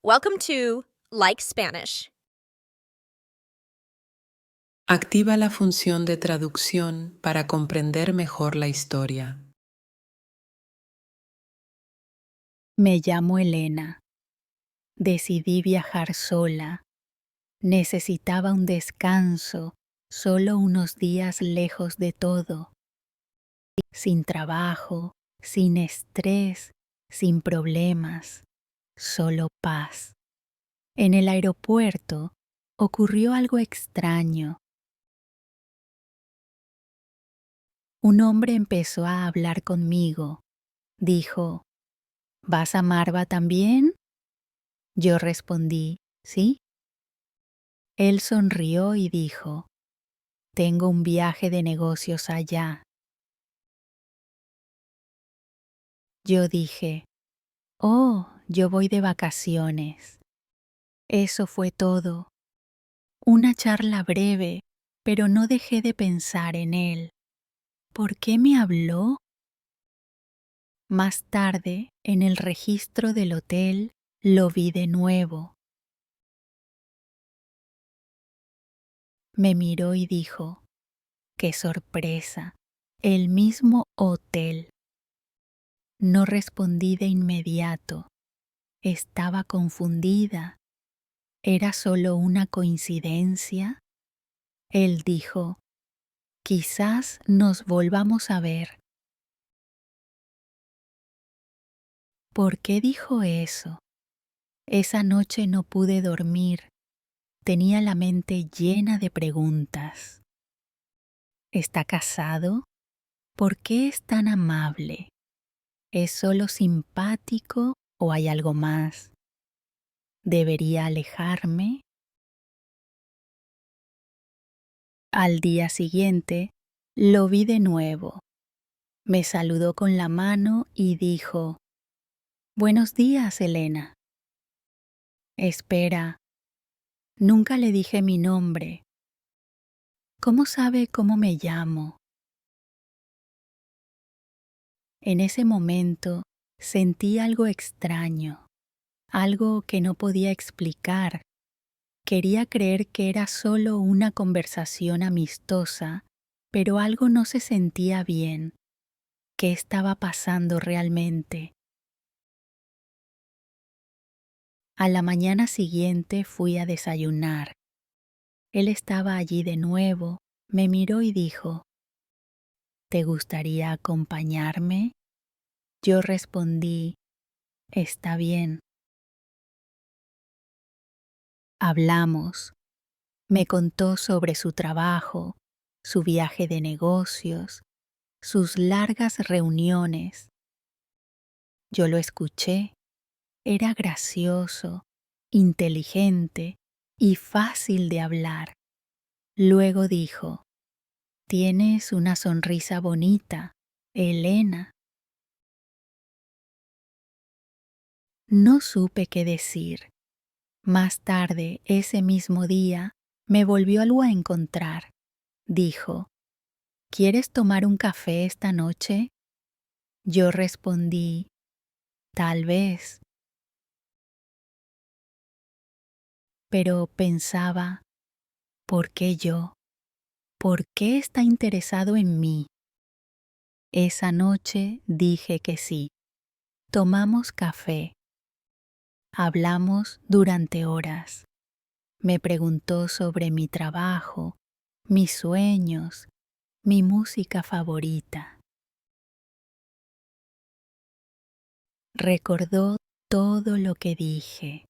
Welcome to Like Spanish. Activa la función de traducción para comprender mejor la historia. Me llamo Elena. Decidí viajar sola. Necesitaba un descanso, solo unos días lejos de todo. Sin trabajo, sin estrés, sin problemas, solo paz. En el aeropuerto ocurrió algo extraño. Un hombre empezó a hablar conmigo. Dijo, ¿vas a Marva también? Yo respondí, sí. Él sonrió y dijo, tengo un viaje de negocios allá. Yo dije, oh, yo voy de vacaciones. Eso fue todo. Una charla breve, pero no dejé de pensar en él. ¿Por qué me habló? Más tarde, en el registro del hotel, lo vi de nuevo. Me miró y dijo, ¡qué sorpresa! El mismo hotel. No respondí de inmediato. Estaba confundida. ¿Era solo una coincidencia? Él dijo, quizás nos volvamos a ver. ¿Por qué dijo eso? Esa noche no pude dormir. Tenía la mente llena de preguntas. ¿Está casado? ¿Por qué es tan amable? ¿Es solo simpático o hay algo más? ¿Debería alejarme? Al día siguiente, lo vi de nuevo. Me saludó con la mano y dijo, buenos días, Elena. Espera, nunca le dije mi nombre. ¿Cómo sabe cómo me llamo? En ese momento sentí algo extraño, algo que no podía explicar. Quería creer que era solo una conversación amistosa, pero algo no se sentía bien. ¿Qué estaba pasando realmente? A la mañana siguiente fui a desayunar. Él estaba allí de nuevo, me miró y dijo, ¿te gustaría acompañarme? Yo respondí, está bien. Hablamos. Me contó sobre su trabajo, su viaje de negocios, sus largas reuniones. Yo lo escuché. Era gracioso, inteligente y fácil de hablar. Luego dijo, tienes una sonrisa bonita, Elena. No supe qué decir. Más tarde, ese mismo día, me volvió a encontrar. Dijo, ¿quieres tomar un café esta noche? Yo respondí, tal vez. Pero pensaba, ¿por qué yo? ¿Por qué está interesado en mí? Esa noche dije que sí. Tomamos café. Hablamos durante horas. Me preguntó sobre mi trabajo, mis sueños, mi música favorita. Recordó todo lo que dije.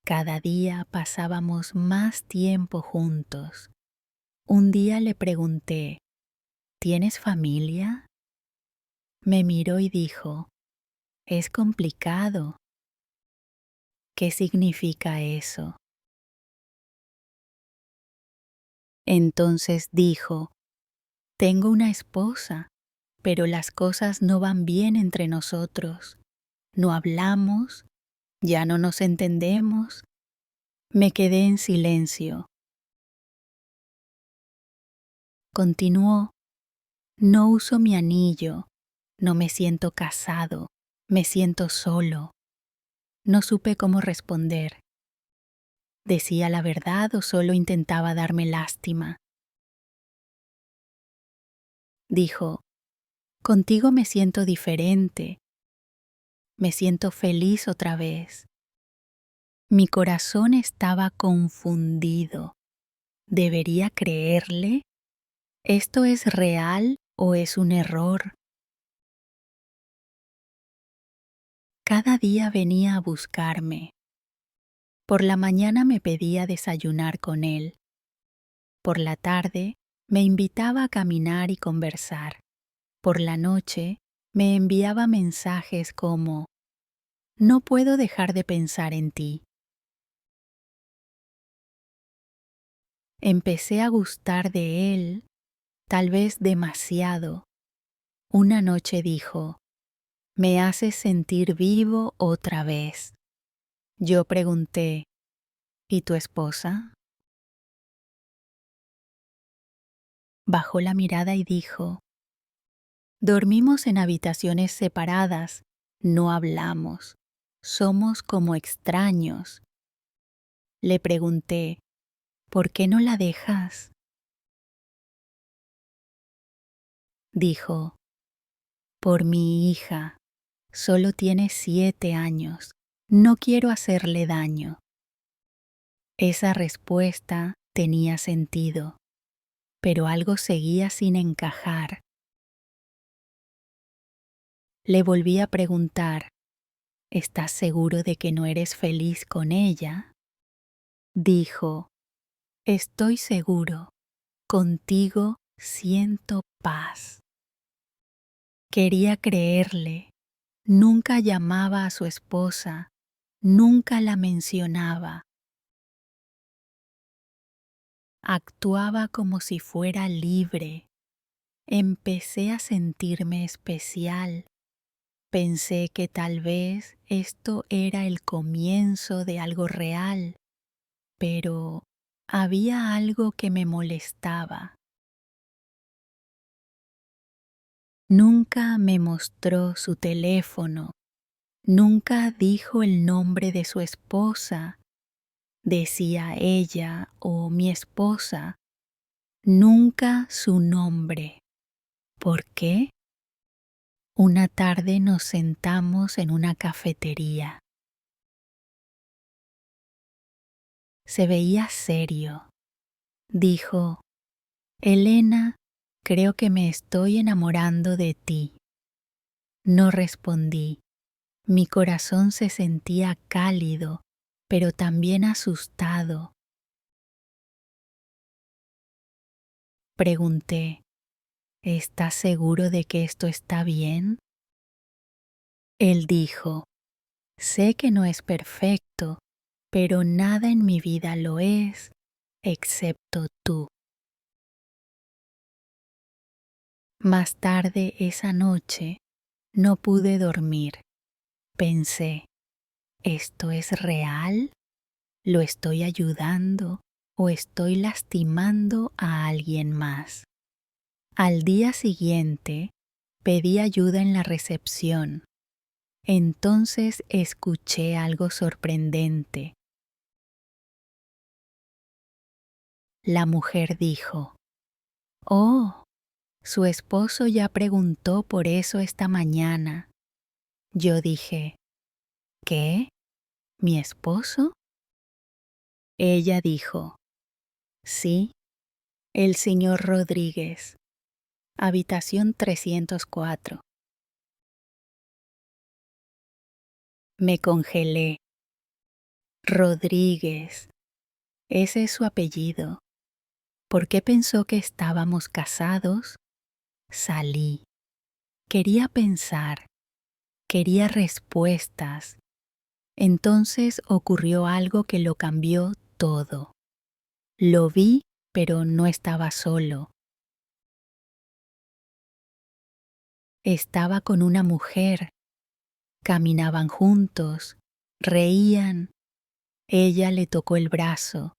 Cada día pasábamos más tiempo juntos. Un día le pregunté, ¿tienes familia? Me miró y dijo, es complicado. ¿Qué significa eso? Entonces dijo, tengo una esposa, pero las cosas no van bien entre nosotros. No hablamos, ya no nos entendemos. Me quedé en silencio. Continuó, no uso mi anillo, no me siento casado, me siento solo. No supe cómo responder. ¿Decía la verdad o solo intentaba darme lástima? Dijo, contigo me siento diferente. Me siento feliz otra vez. Mi corazón estaba confundido. ¿Debería creerle? ¿Esto es real o es un error? Cada día venía a buscarme. Por la mañana me pedía desayunar con él. Por la tarde me invitaba a caminar y conversar. Por la noche me enviaba mensajes como: no puedo dejar de pensar en ti. Empecé a gustar de él, tal vez demasiado. Una noche dijo: me haces sentir vivo otra vez. Yo pregunté: ¿y tu esposa? Bajó la mirada y dijo: dormimos en habitaciones separadas, no hablamos, somos como extraños. Le pregunté: ¿por qué no la dejas? Dijo: por mi hija, solo tiene 7 años, no quiero hacerle daño. Esa respuesta tenía sentido, pero algo seguía sin encajar. Le volví a preguntar: ¿estás seguro de que no eres feliz con ella? Dijo: estoy seguro, contigo siento paz. Quería creerle, nunca llamaba a su esposa, nunca la mencionaba. Actuaba como si fuera libre. Empecé a sentirme especial. Pensé que tal vez esto era el comienzo de algo real, pero había algo que me molestaba. Nunca me mostró su teléfono, nunca dijo el nombre de su esposa, decía ella o mi esposa, nunca su nombre. ¿Por qué? Una tarde nos sentamos en una cafetería. Se veía serio. Dijo: Elena, creo que me estoy enamorando de ti. No respondí. Mi corazón se sentía cálido, pero también asustado. Pregunté: ¿estás seguro de que esto está bien? Él dijo: sé que no es perfecto, pero nada en mi vida lo es, excepto tú. Más tarde esa noche no pude dormir. Pensé: ¿esto es real? ¿Lo estoy ayudando o estoy lastimando a alguien más? Al día siguiente pedí ayuda en la recepción. Entonces escuché algo sorprendente. La mujer dijo: oh, su esposo ya preguntó por eso esta mañana. Yo dije: ¿qué? ¿Mi esposo? Ella dijo: sí, el señor Rodríguez, habitación 304. Me congelé. Rodríguez, ese es su apellido. ¿Por qué pensó que estábamos casados? Salí. Quería pensar, quería respuestas. Entonces ocurrió algo que lo cambió todo. Lo vi, pero no estaba solo. Estaba con una mujer. Caminaban juntos, reían. Ella le tocó el brazo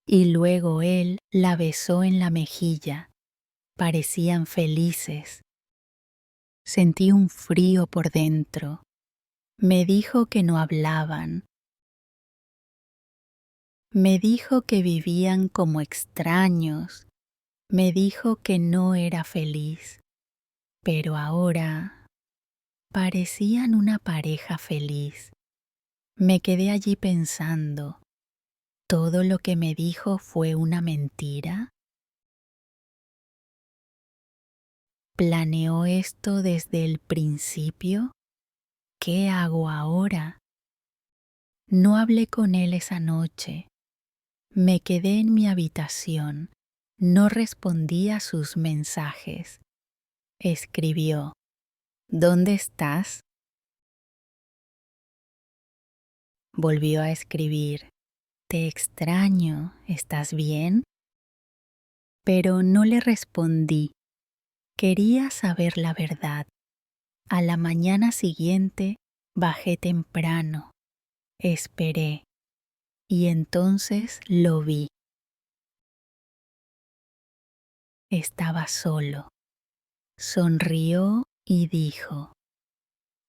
y luego él la besó en la mejilla. Parecían felices. Sentí un frío por dentro. Me dijo que no hablaban. Me dijo que vivían como extraños. Me dijo que no era feliz. Pero ahora parecían una pareja feliz. Me quedé allí pensando, ¿todo lo que me dijo fue una mentira? ¿Planeó esto desde el principio? ¿Qué hago ahora? No hablé con él esa noche. Me quedé en mi habitación. No respondí a sus mensajes. Escribió, ¿dónde estás? Volvió a escribir, te extraño, ¿estás bien? Pero no le respondí. Quería saber la verdad. A la mañana siguiente bajé temprano. Esperé. Y entonces lo vi. Estaba solo. Sonrió y dijo,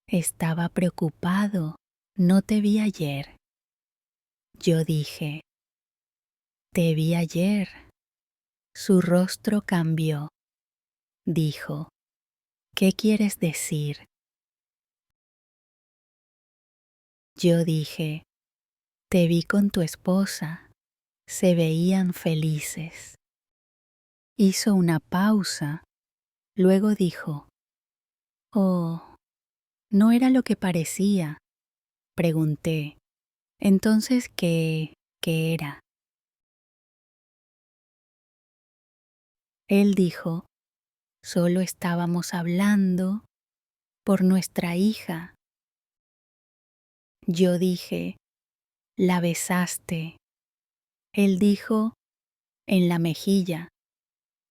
estaba preocupado, no te vi ayer. Yo dije, te vi ayer. Su rostro cambió. Dijo, ¿qué quieres decir? Yo dije, te vi con tu esposa. Se veían felices. Hizo una pausa. Luego dijo, oh, no era lo que parecía. Pregunté, entonces, ¿qué era? Él dijo, solo estábamos hablando por nuestra hija. Yo dije, la besaste. Él dijo, en la mejilla.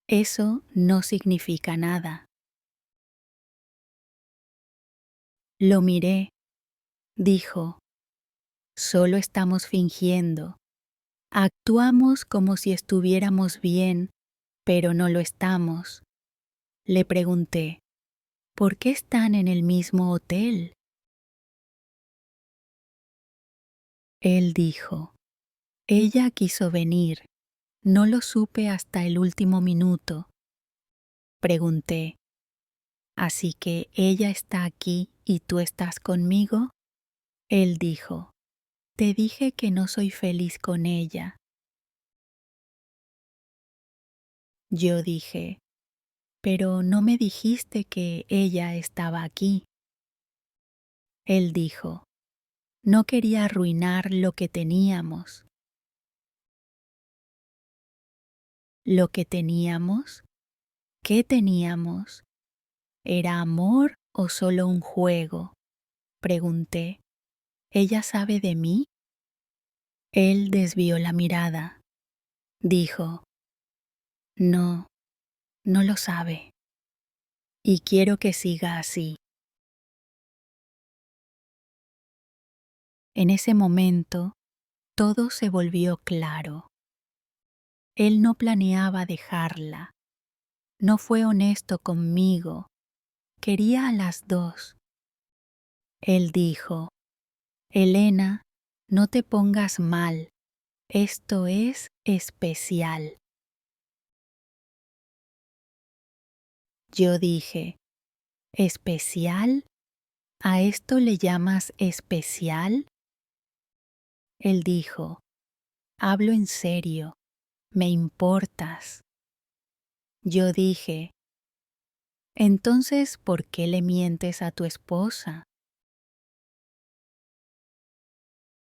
Eso no significa nada. Lo miré. Dijo, solo estamos fingiendo. Actuamos como si estuviéramos bien, pero no lo estamos. Le pregunté, ¿por qué están en el mismo hotel? Él dijo, ella quiso venir. No lo supe hasta el último minuto. Pregunté, ¿así que ella está aquí y tú estás conmigo? Él dijo, te dije que no soy feliz con ella. Yo dije, pero no me dijiste que ella estaba aquí. Él dijo, no quería arruinar lo que teníamos. ¿Lo que teníamos? ¿Qué teníamos? ¿Era amor o solo un juego? Pregunté. ¿Ella sabe de mí? Él desvió la mirada. Dijo, no, no lo sabe. Y quiero que siga así. En ese momento, todo se volvió claro. Él no planeaba dejarla. No fue honesto conmigo. Quería a las dos. Él dijo, Elena, no te pongas mal. Esto es especial. Yo dije, ¿especial? ¿A esto le llamas especial? Él dijo, hablo en serio, me importas. Yo dije, entonces, ¿por qué le mientes a tu esposa?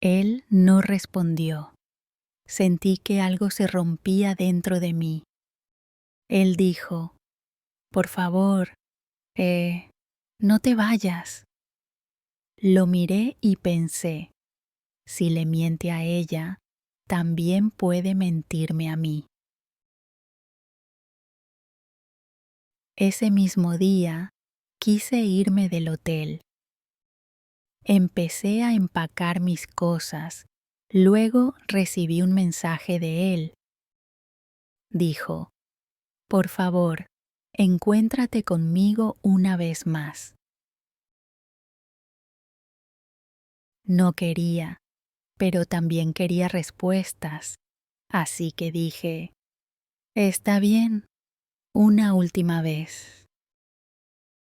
Él no respondió. Sentí que algo se rompía dentro de mí. Él dijo, por favor, no te vayas. Lo miré y pensé, si le miente a ella, también puede mentirme a mí. Ese mismo día, quise irme del hotel. Empecé a empacar mis cosas. Luego recibí un mensaje de él. Dijo, por favor, encuéntrate conmigo una vez más. No quería, pero también quería respuestas. Así que dije, está bien, una última vez.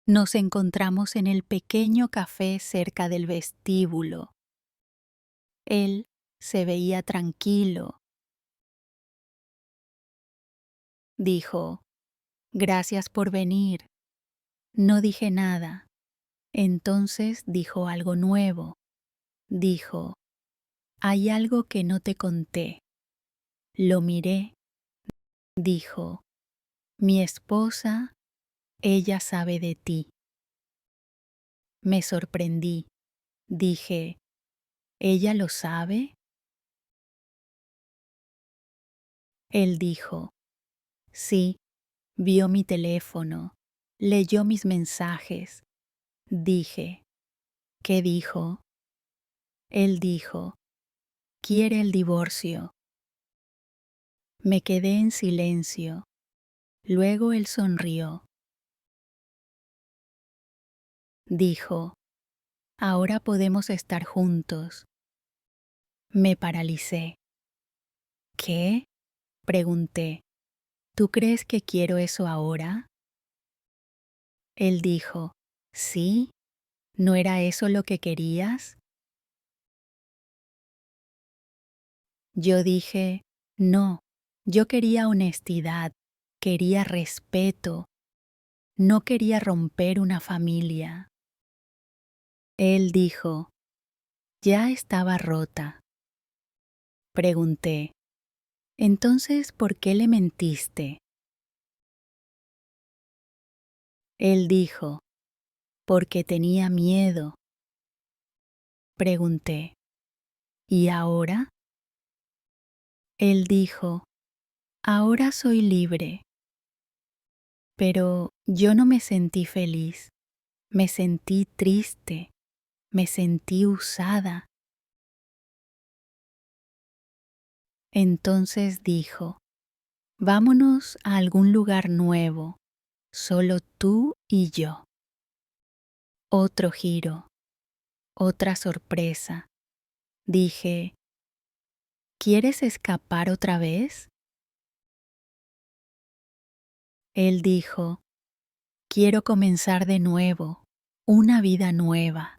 Nos encontramos en el pequeño café cerca del vestíbulo. Él se veía tranquilo. Dijo, gracias por venir. No dije nada. Entonces dijo algo nuevo. Dijo, hay algo que no te conté. Lo miré. Dijo, mi esposa, ella sabe de ti. Me sorprendí. Dije, ¿ella lo sabe? Él dijo, sí, vio mi teléfono, leyó mis mensajes. Dije, ¿qué dijo? Él dijo, quiere el divorcio. Me quedé en silencio. Luego él sonrió. Dijo, ahora podemos estar juntos. Me paralicé. ¿Qué? Pregunté. ¿Tú crees que quiero eso ahora? Él dijo, sí, ¿no era eso lo que querías? Yo dije, no, yo quería honestidad, quería respeto, no quería romper una familia. Él dijo, ya estaba rota. Pregunté, entonces, ¿por qué le mentiste? Él dijo, porque tenía miedo. Pregunté, ¿y ahora? Él dijo, ahora soy libre. Pero yo no me sentí feliz, me sentí triste, me sentí usada. Entonces dijo, vámonos a algún lugar nuevo, solo tú y yo. Otro giro, otra sorpresa. Dije, ¿quieres escapar otra vez? Él dijo, quiero comenzar de nuevo, una vida nueva.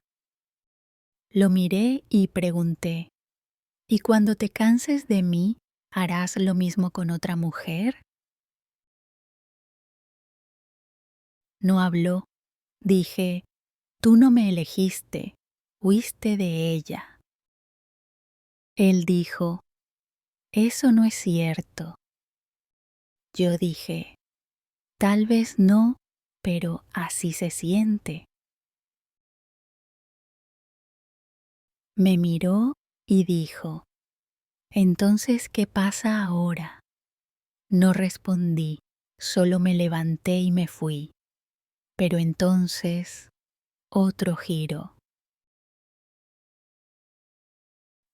Lo miré y pregunté, ¿y cuando te canses de mí, harás lo mismo con otra mujer? No habló. Dije, tú no me elegiste, huiste de ella. Él dijo, eso no es cierto. Yo dije, tal vez no, pero así se siente. Me miró y dijo, entonces, ¿qué pasa ahora? No respondí, solo me levanté y me fui. Pero entonces, otro giro.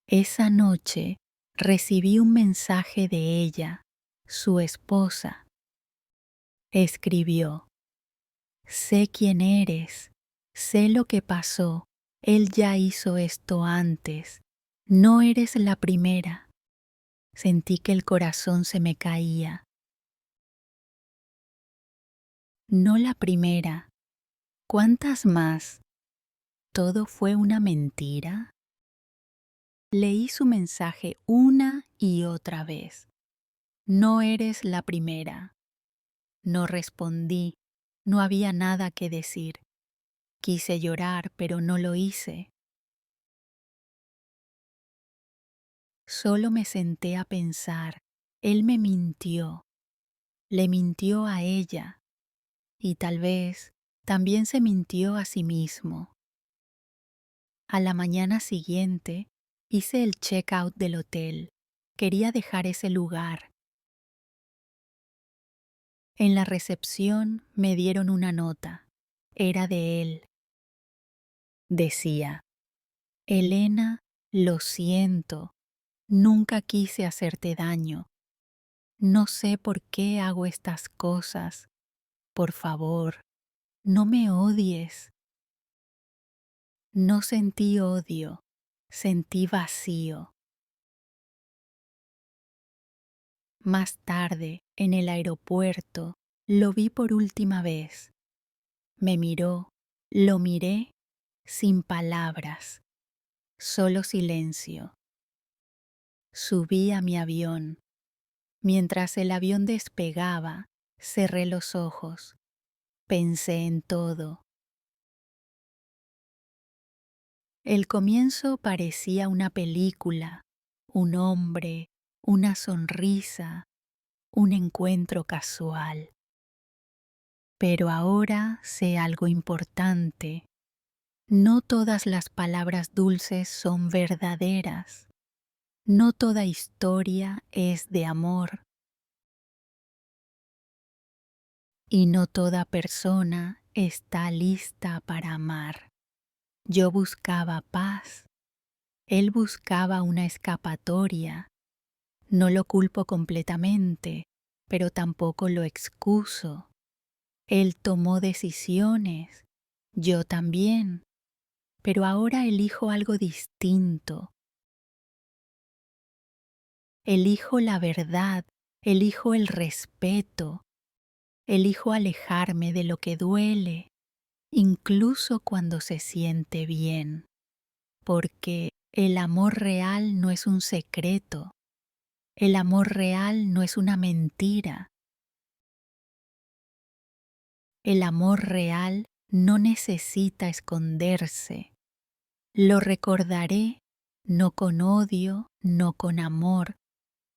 Esa noche recibí un mensaje de ella, su esposa. Escribió, sé quién eres, sé lo que pasó, él ya hizo esto antes, no eres la primera. Sentí que el corazón se me caía. No la primera. ¿Cuántas más? ¿Todo fue una mentira? Leí su mensaje una y otra vez. No eres la primera. No respondí, no había nada que decir. Quise llorar, pero no lo hice. Solo me senté a pensar, él me mintió, le mintió a ella, y tal vez también se mintió a sí mismo. A la mañana siguiente, hice el check-out del hotel. Quería dejar ese lugar. En la recepción me dieron una nota. Era de él. Decía, Elena, lo siento. Nunca quise hacerte daño. No sé por qué hago estas cosas. Por favor, no me odies. No sentí odio. Sentí vacío. Más tarde, en el aeropuerto, lo vi por última vez. Me miró, lo miré, sin palabras, solo silencio. Subí a mi avión. Mientras el avión despegaba, cerré los ojos. Pensé en todo. El comienzo parecía una película, un hombre, una sonrisa, un encuentro casual. Pero ahora sé algo importante. No todas las palabras dulces son verdaderas. No toda historia es de amor. Y no toda persona está lista para amar. Yo buscaba paz. Él buscaba una escapatoria. No lo culpo completamente, pero tampoco lo excuso. Él tomó decisiones, yo también, pero ahora elijo algo distinto. Elijo la verdad, elijo el respeto, elijo alejarme de lo que duele, incluso cuando se siente bien, porque el amor real no es un secreto, el amor real no es una mentira. El amor real no necesita esconderse. Lo recordaré no con odio, no con amor,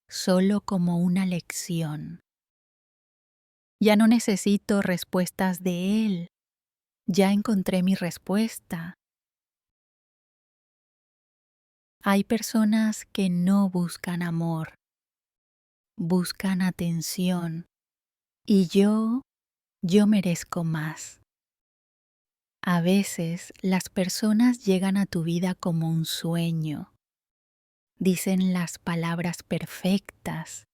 solo como una lección. Ya no necesito respuestas de él. Ya encontré mi respuesta. Hay personas que no buscan amor, buscan atención. Y yo merezco más. A veces las personas llegan a tu vida como un sueño. Dicen las palabras perfectas,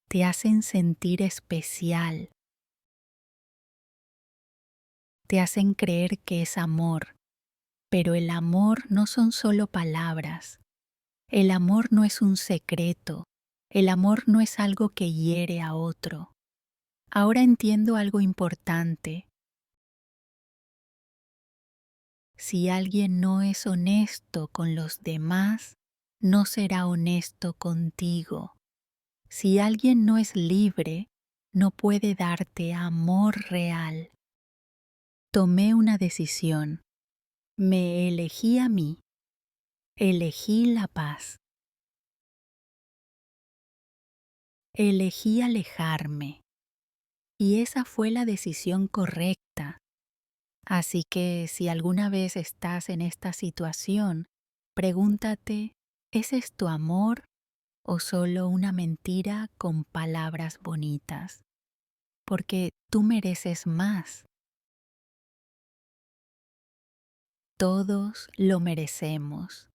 te hacen sentir especial, te hacen creer que es amor, pero el amor no son solo palabras, el amor no es un secreto, el amor no es algo que hiere a otro. Ahora entiendo algo importante. Si alguien no es honesto con los demás, no será honesto contigo. Si alguien no es libre, no puede darte amor real. Tomé una decisión. Me elegí a mí. Elegí la paz. Elegí alejarme. Y esa fue la decisión correcta. Así que si alguna vez estás en esta situación, pregúntate, ¿es esto amor o solo una mentira con palabras bonitas? Porque tú mereces más. Todos lo merecemos.